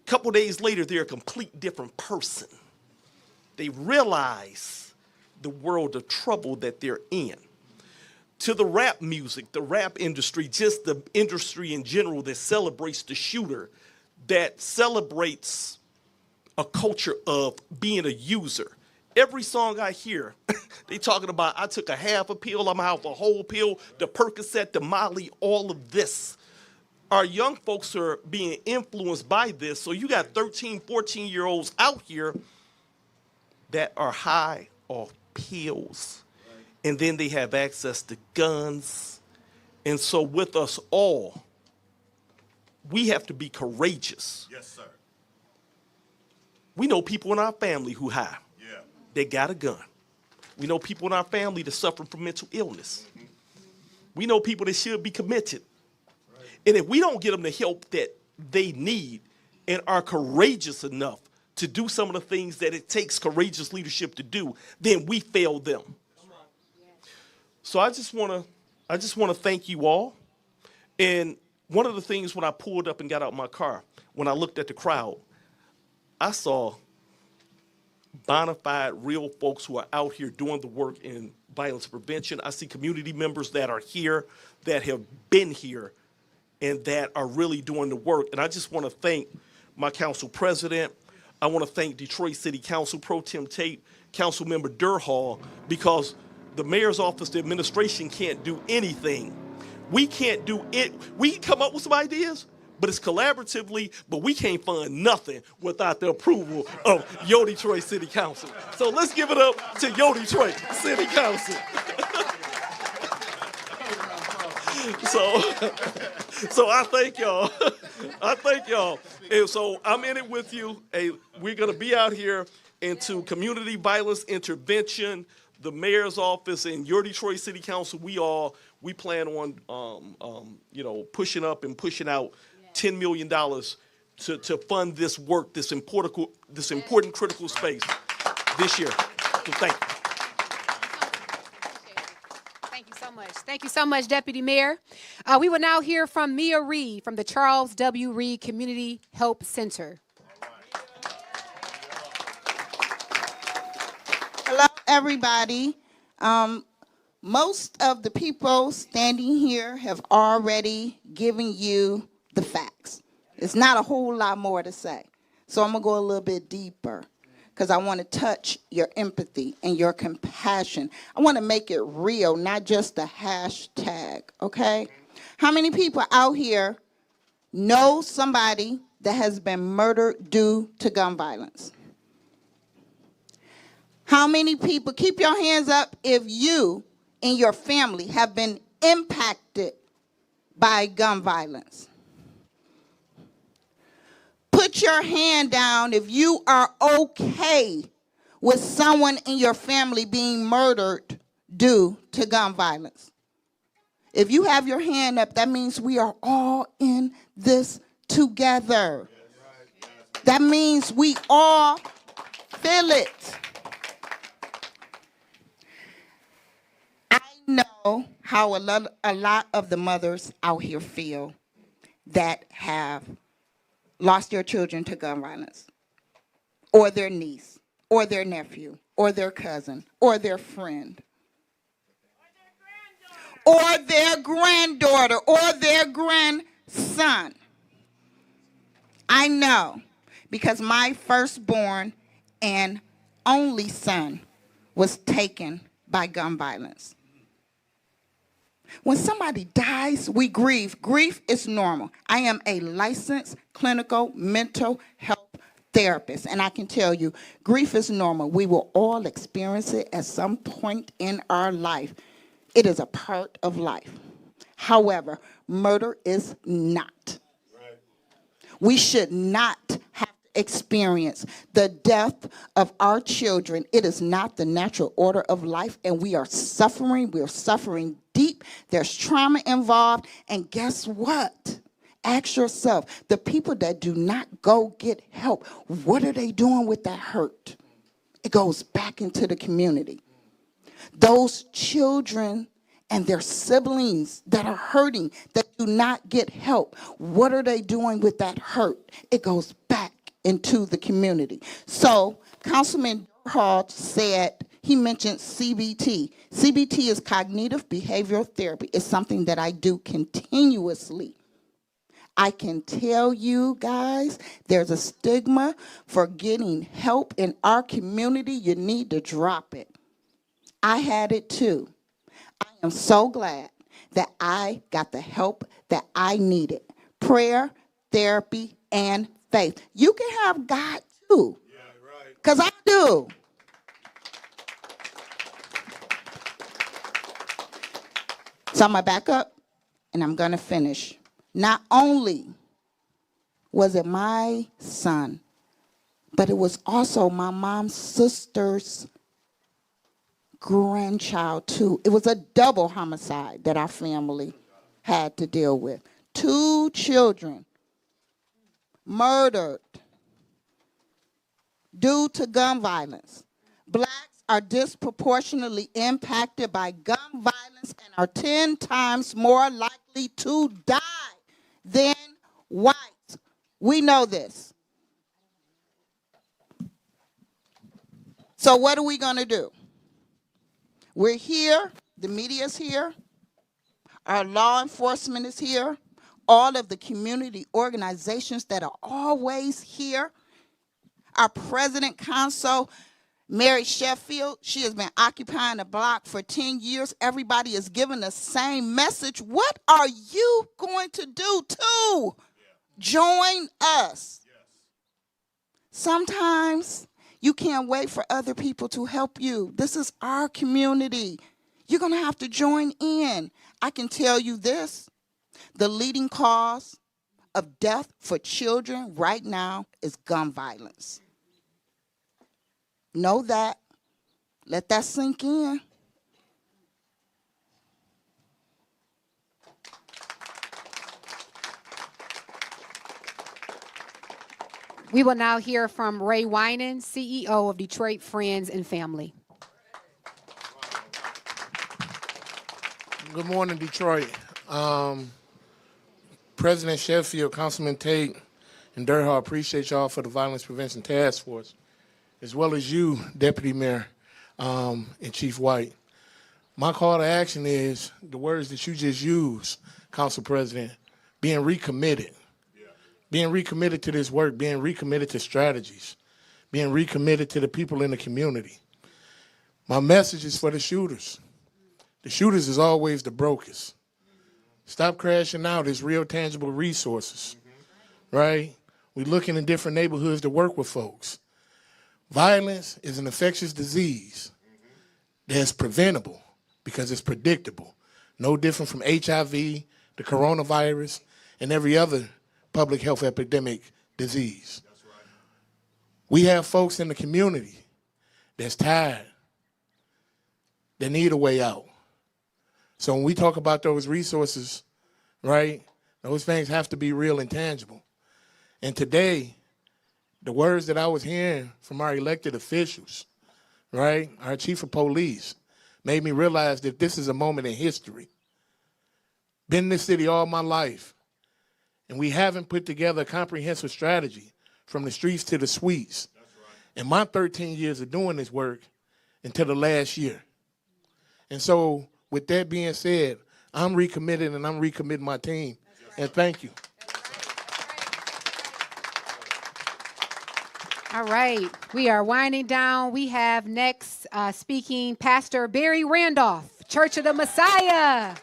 A couple days later, they're a complete different person. They realize the world of trouble that they're in. To the rap music, the rap industry, just the industry in general that celebrates the shooter, that celebrates a culture of being a user. Every song I hear, they talking about, I took a half a pill, I'm out for a whole pill, the Percocet, the Molly, all of this. Our young folks are being influenced by this. So you got 13, 14-year-olds out here that are high off pills. And then they have access to guns. And so with us all, we have to be courageous.
Yes, sir.
We know people in our family who high.
Yeah.
They got a gun. We know people in our family that suffer from mental illness. We know people that should be committed. And if we don't get them the help that they need and are courageous enough to do some of the things that it takes courageous leadership to do, then we fail them. So I just want to thank you all. And one of the things when I pulled up and got out my car, when I looked at the crowd, I saw bona fide real folks who are out here doing the work in violence prevention. I see community members that are here, that have been here, and that are really doing the work. And I just want to thank my council president. I want to thank Detroit City Council Pro Tem Tate, Councilmember Durhall, because the mayor's office, the administration can't do anything. We can't do it. We can come up with some ideas, but it's collaboratively, but we can't fund nothing without the approval of Yo Detroit City Council. So let's give it up to Yo Detroit City Council. So I thank y'all. I thank y'all. And so I'm in it with you. Hey, we're going to be out here into community violence intervention, the mayor's office, and your Detroit City Council. We plan on, pushing up and pushing out $10 million to fund this work, this important critical space this year. So thank you.
Thank you so much, Deputy Mayor. We will now hear from Mia Reed from the Charles W. Reed Community Help Center.
Hello, everybody. Most of the people standing here have already given you the facts. It's not a whole lot more to say. So I'm going to go a little bit deeper because I want to touch your empathy and your compassion. I want to make it real, not just a hashtag, okay? How many people out here know somebody that has been murdered due to gun violence? How many people, keep your hands up if you and your family have been impacted by gun violence? Put your hand down if you are okay with someone in your family being murdered due to gun violence. If you have your hand up, that means we are all in this together. That means we all feel it. I know how a lot of the mothers out here feel that have lost their children to gun violence, or their niece, or their nephew, or their cousin, or their friend, or their granddaughter or their grandson. I know because my firstborn and only son was taken by gun violence. When somebody dies, we grieve. Grief is normal. I am a licensed clinical mental health therapist, and I can tell you, grief is normal. We will all experience it at some point in our life. It is a part of life. However, murder is not. We should not have to experience the death of our children. It is not the natural order of life, and we are suffering. We're suffering deep. There's trauma involved, and guess what? Ask yourself, the people that do not go get help, what are they doing with that hurt? It goes back into the community. Those children and their siblings that are hurting, that do not get help, what are they doing with that hurt? It goes back into the community. So Councilman Hall said, he mentioned CBT. CBT is cognitive behavioral therapy. It's something that I do continuously. I can tell you guys, there's a stigma for getting help in our community. You need to drop it. I had it too. I am so glad that I got the help that I needed. Prayer, therapy, and faith. You can have God too. Because I do. So I'm going to back up and I'm going to finish. Not only was it my son, but it was also my mom's sister's grandchild too. It was a double homicide that our family had to deal with. 2 children murdered due to gun violence. Blacks are disproportionately impacted by gun violence and are 10 times more likely to die than whites. We know this. So what are we going to do? We're here. The media's here. Our law enforcement is here. All of the community organizations that are always here. Our president council, Mary Sheffield, she has been occupying the block for 10 years. Everybody is giving the same message. What are you going to do too? Join us. Sometimes you can't wait for other people to help you. This is our community. You're going to have to join in. I can tell you this. The leading cause of death for children right now is gun violence. Know that. Let that sink in.
We will now hear from Ray Winan, CEO of Detroit Friends and Family.
Good morning, Detroit. President Sheffield, Councilman Tate, and Durhall, appreciate y'all for the Violence Prevention Task Force, as well as you, Deputy Mayor and Chief White. My call to action is the words that you just used, Council President, being recommitted. Being recommitted to this work, being recommitted to strategies, being recommitted to the people in the community. My message is for the shooters. The shooters is always the brokest. Stop crashing out. It's real tangible resources, right? We looking in different neighborhoods to work with folks. Violence is an infectious disease that's preventable because it's predictable. No different from HIV, the coronavirus, and every other public health epidemic disease. We have folks in the community that's tired, that need a way out. So when we talk about those resources, right, those things have to be real and tangible. And today, the words that I was hearing from our elected officials, right, our chief of police, made me realize that this is a moment in history. Been in this city all my life, and we haven't put together a comprehensive strategy from the streets to the suites. In my 13 years of doing this work until the last year. And so with that being said, I'm recommitted and I'm recommitting my team. And thank you.
All right, we are winding down. We have next speaking Pastor Barry Randolph, Church of the Messiah.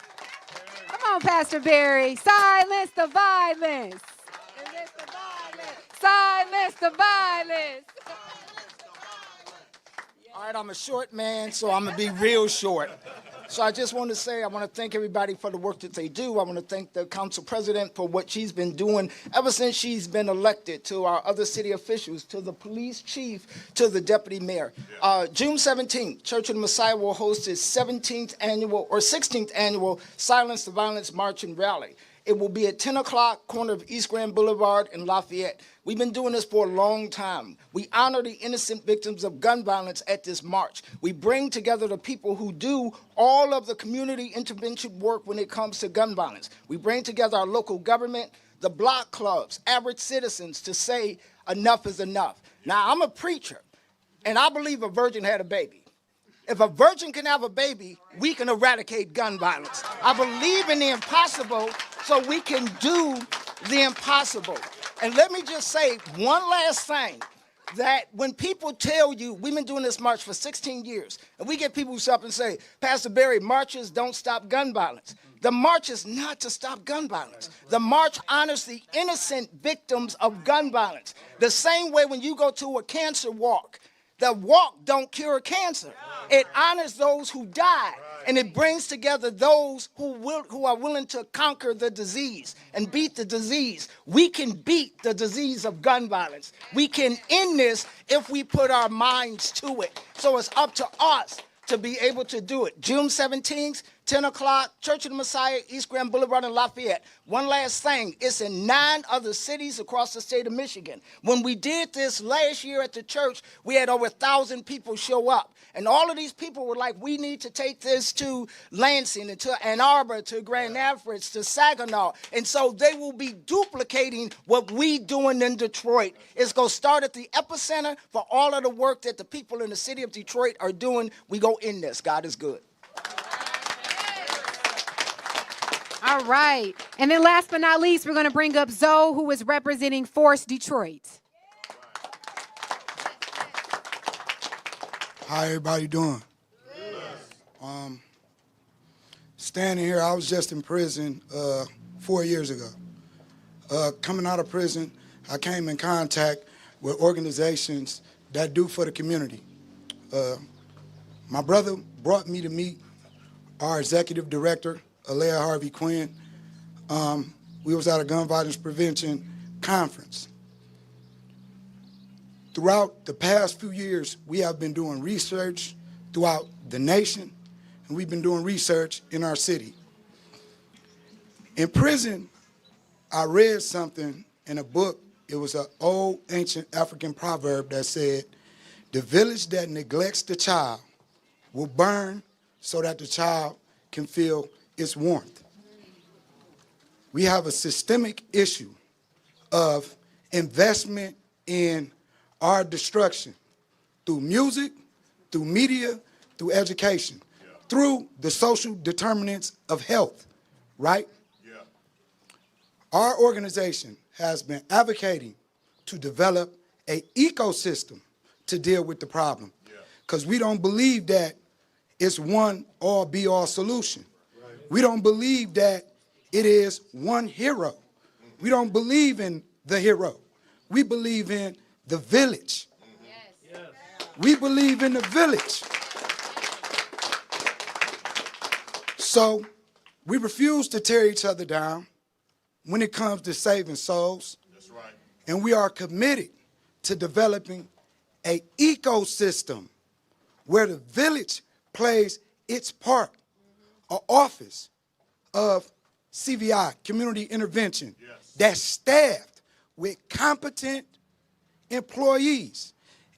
Come on, Pastor Barry. Silence the violence. Silence the violence.
All right, I'm a short man, so I'm going to be real short. So I just want to say I want to thank everybody for the work that they do. I want to thank the council president for what she's been doing ever since she's been elected, to our other city officials, to the police chief, to the deputy mayor. June 17th, Church of the Messiah will host its 16th annual Silence the Violence March and Rally. It will be at 10 o'clock, corner of East Grand Boulevard in Lafayette. We've been doing this for a long time. We honor the innocent victims of gun violence at this march. We bring together the people who do all of the community intervention work when it comes to gun violence. We bring together our local government, the block clubs, average citizens to say enough is enough. Now, I'm a preacher, and I believe a virgin had a baby. If a virgin can have a baby, we can eradicate gun violence. I believe in the impossible, so we can do the impossible. And let me just say one last thing, that when people tell you, we've been doing this march for 16 years, and we get people who stop and say, Pastor Barry, marches don't stop gun violence. The march is not to stop gun violence. The march honors the innocent victims of gun violence. The same way when you go to a cancer walk, the walk don't cure cancer. It honors those who died, and it brings together those who are willing to conquer the disease and beat the disease. We can beat the disease of gun violence. We can end this if we put our minds to it. So it's up to us to be able to do it. June 17th, 10 o'clock, Church of the Messiah, East Grand Boulevard in Lafayette. One last thing, it's in 9 other cities across the state of Michigan. When we did this last year at the church, we had over 1,000 people show up. And all of these people were like, we need to take this to Lansing, and to Ann Arbor, to Grand Rapids, to Saginaw. And so they will be duplicating what we doing in Detroit. It's going to start at the epicenter for all of the work that the people in the city of Detroit are doing. We go in this. God is good.
All right. And then last but not least, we're going to bring up Zoe, who is representing Force Detroit.
How everybody doing? Standing here, I was just in prison 4 years ago. Coming out of prison, I came in contact with organizations that do for the community. My brother brought me to meet our executive director, Alea Harvey Quinn. We was at a gun violence prevention conference. Throughout the past few years, we have been doing research throughout the nation, and we've been doing research in our city. In prison, I read something in a book. It was an old ancient African proverb that said, the village that neglects the child will burn so that the child can feel its warmth. We have a systemic issue of investment in our destruction through music, through media, through education, through the social determinants of health, right? Yeah. Our organization has been advocating to develop an ecosystem to deal with the problem, because we don't believe that it's one all be all solution. We don't believe that it is one hero. We don't believe in the hero. We believe in the village. Yes. We believe in the village. So we refuse to tear each other down when it comes to saving souls. That's right. And we are committed to developing an ecosystem where the village plays its part, an office of CVI, community intervention, that's staffed with competent employees,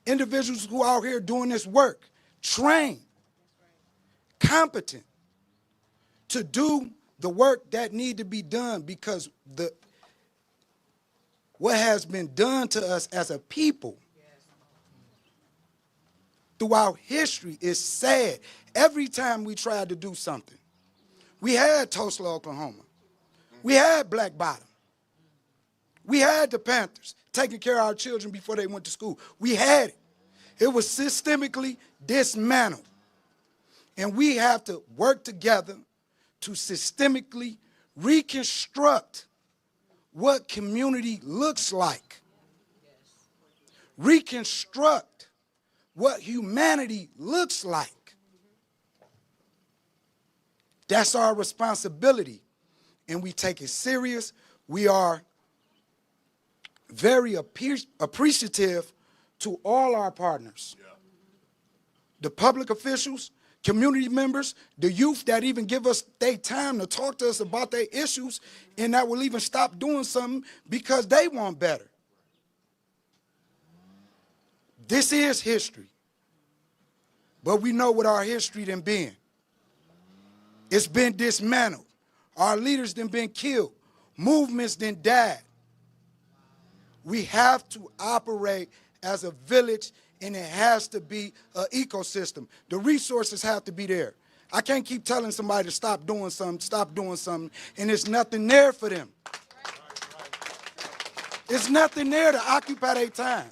individuals who are out here doing this work, trained, competent to do the work that need to be done, because what has been done to us as a people throughout history is sad. Every time we try to do something, We had Tulsa, Oklahoma. We had Black Bottom. We had the Panthers taking care of our children before they went to school. We had it. It was systemically dismantled. And we have to work together to systemically reconstruct what community looks like. Reconstruct what humanity looks like. That's our responsibility, and we take it serious. We are very appreciative to all our partners. The public officials, community members, the youth that even give us their time to talk to us about their issues, and that will even stop doing something because they want better. This is history, but we know what our history done been. It's been dismantled. Our leaders done been killed. Movements done died. We have to operate as a village, and it has to be an ecosystem. The resources have to be there. I can't keep telling somebody to stop doing something, and there's nothing there for them. There's nothing there to occupy their time.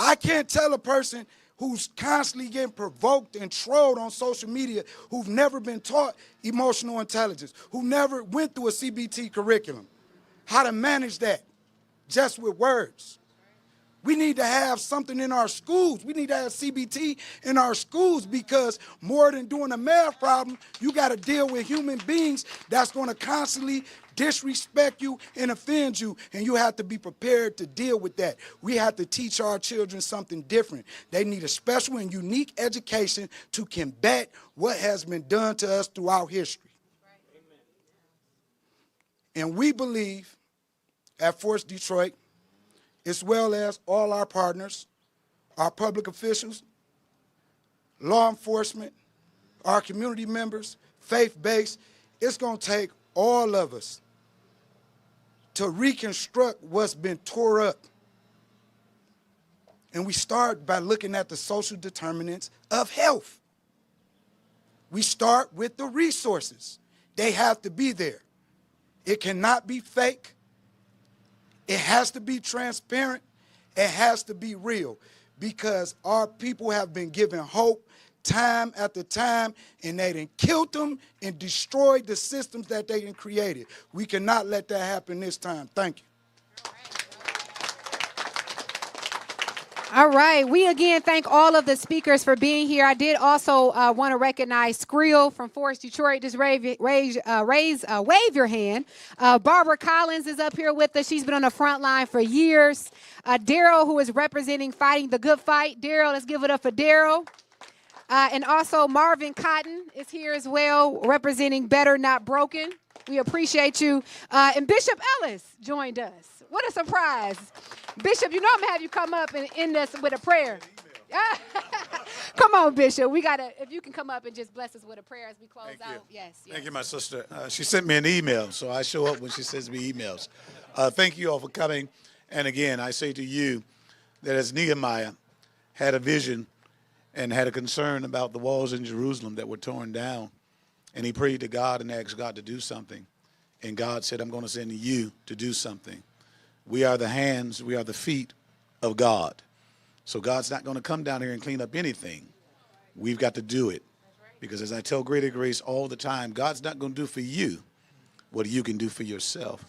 I can't tell a person who's constantly getting provoked and trolled on social media, who've never been taught emotional intelligence, who never went through a CBT curriculum, how to manage that just with words. We need to have something in our schools. We need to have CBT in our schools, because more than doing a math problem, you got to deal with human beings that's going to constantly disrespect you and offend you, and you have to be prepared to deal with that. We have to teach our children something different. They need a special and unique education to combat what has been done to us throughout history. And we believe at Force Detroit, as well as all our partners, our public officials, law enforcement, our community members, faith-based, it's going to take all of us to reconstruct what's been tore up. And we start by looking at the social determinants of health. We start with the resources. They have to be there. It cannot be fake. It has to be transparent. It has to be real, because our people have been given hope time after time, and they done killed them and destroyed the systems that they done created. We cannot let that happen this time. Thank you.
All right. We again thank all of the speakers for being here. I did also want to recognize Skrill from Force Detroit. Just wave your hand. Barbara Collins is up here with us. She's been on the front line for years. Daryl, who is representing Fighting the Good Fight. Daryl, let's give it up for Daryl. And also Marvin Cotton is here as well, representing Better Not Broken. We appreciate you. And Bishop Ellis joined us. What a surprise. Bishop, you know I'm going to have you come up and end us with a prayer. Come on, Bishop. We got to, if you can come up and just bless us with a prayer as we close out. Yes.
Thank you, my sister. She sent me an email, so I show up when she sends me emails. Thank you all for coming. And again, I say to you that as Nehemiah had a vision and had a concern about the walls in Jerusalem that were torn down, and he prayed to God and asked God to do something. And God said, I'm going to send you to do something. We are the hands, we are the feet of God. So God's not going to come down here and clean up anything. We've got to do it. Because as I tell Greater Grace all the time, God's not going to do for you what you can do for yourself.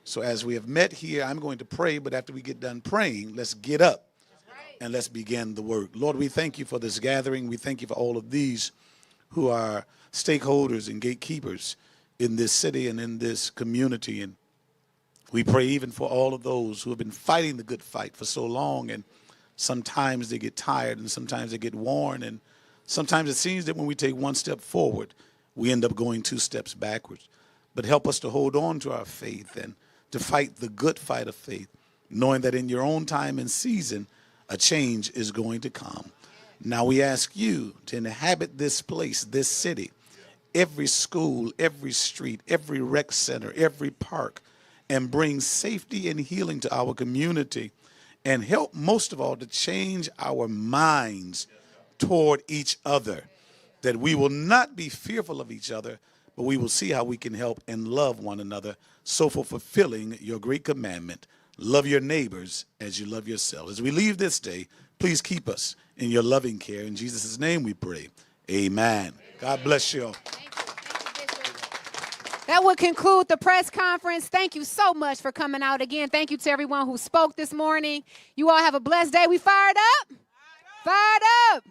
So as we have met here, I'm going to pray, but after we get done praying, let's get up and let's begin the work. Lord, we thank you for this gathering. We thank you for all of these who are stakeholders and gatekeepers in this city and in this community. And we pray even for all of those who have been fighting the good fight for so long, and sometimes they get tired and sometimes they get worn, and sometimes it seems that when we take one step forward, we end up going 2 steps backwards. But help us to hold on to our faith and to fight the good fight of faith, knowing that in your own time and season, a change is going to come. Now we ask you to inhabit this place, this city, every school, every street, every rec center, every park, and bring safety and healing to our community, and help most of all to change our minds toward each other. that we will not be fearful of each other, but we will see how we can help and love one another. So for fulfilling your great commandment, love your neighbors as you love yourselves. As we leave this day, please keep us in your loving care. In Jesus' name we pray. Amen. God bless you all.
That would conclude the press conference. Thank you so much for coming out again. Thank you to everyone who spoke this morning. You all have a blessed day. We fired up? Fired up.